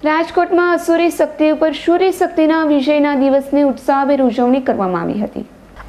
રાજકોટમાં અસુરી શક્તિ ઉપર સૂર્ય શક્તિના વિજયના દિવસની ઉત્સાહભેર ઉજવણી કરવામાં આવી હતી।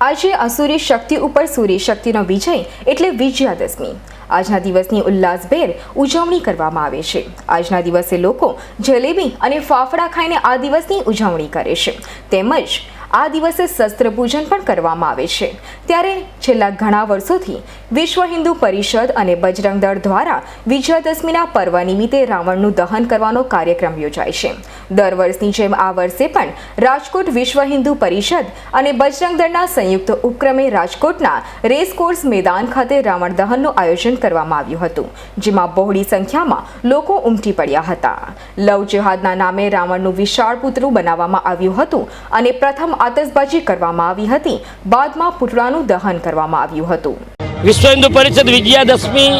આજે અસુરી શક્તિ ઉપર સૂર્ય શક્તિનો વિજય એટલે વિજયાદશમી। આજના દિવસની ઉલ્લાસભેર ઉજવણી કરવામાં આવે છે। આજના દિવસે લોકો જલેબી અને ફાફડા ખાઈને આ દિવસની ઉજવણી કરે છે। તેમજ આ દિવસે શસ્ત્ર પૂજન પણ કરવામાં આવે છે। ત્યારે છેલ્લા ઘણા વર્ષોથી વિશ્વ હિન્દુ પરિષદ અને બજરંગ દળ દ્વારા વિજયાદશમીના પર્વ નિમિત્તે રાવણનું દહન કરવાનો કાર્યક્રમ યોજાય છે। દર વર્ષની જેમ આ વર્ષે પણ રાજકોટ વિશ્વ હિન્દુ પરિષદ અને બજરંગ દળના સંયુક્ત ઉપક્રમે રાજકોટના રેસકોર્સ મેદાન ખાતે રાવણ દહનનું આયોજન કરવામાં આવ્યું હતું, જેમાં બહોળી સંખ્યામાં લોકો ઉમટી પડ્યા હતા। લવ જેહાદના નામે રાવણનું વિશાળ પૂતળું બનાવવામાં આવ્યું હતું અને પ્રથમ આતશબાજી કરવામાં આવી હતી। બાદમાં પૂતળાનું દહન કરવામાં આવ્યું હતું। વિશ્વ હિન્દુ પરિષદ વિજયાદશમી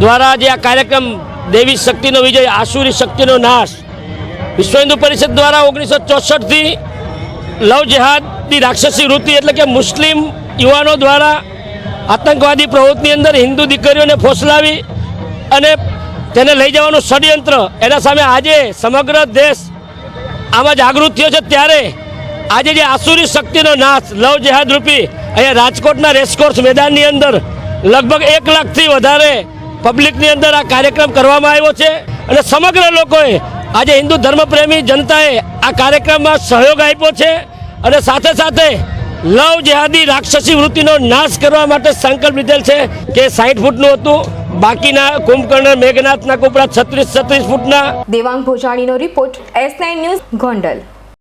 દ્વારા જે આ કાર્યક્રમ દેવી શક્તિનો વિજય આસુરી શક્તિનો નાશ વિશ્વ હિન્દુ પરિષદ દ્વારા 1964 થી લવ જેહાદની રાક્ષસી વૃત્તિ એટલે કે મુસ્લિમ યુવાનો દ્વારા આતંકવાદી પ્રવૃત્તિની અંદર હિન્દુ દીકરીઓને ફોસલાવી અને તેને લઈ જવાનું ષડયંત્ર, એના સામે આજે સમગ્ર દેશ આમાં જાગૃત થયો છે। ત્યારે આજે જે આસુરી શક્તિનો નાશ લવ જેહાદ રૂપી અહીંયા રાજકોટના રેસકોર્સ મેદાનની અંદર લગભગ 1 લાખથી વધારે પબ્લિકની અંદર આ કાર્યક્રમ કરવામાં આવ્યો છે અને સમગ્ર લોકોએ આજે હિન્દુ ધર્મપ્રેમી જનતાએ આ કાર્યક્રમમાં સહયોગ આપ્યો છે અને સાથે સાથે લવ જેહાદી રાક્ષસી વૃત્તિનો નાશ કરવા માટે સંકલ્પ લીધેલ છે કે 60 ફૂટનું હતું, બાકીના કુંભકર્ણ મેઘનાથના કોપરા 36 ફૂટના। દેવાંગ ભોજાણીનો રિપોર્ટ S9 ન્યૂઝ ગોંડલ।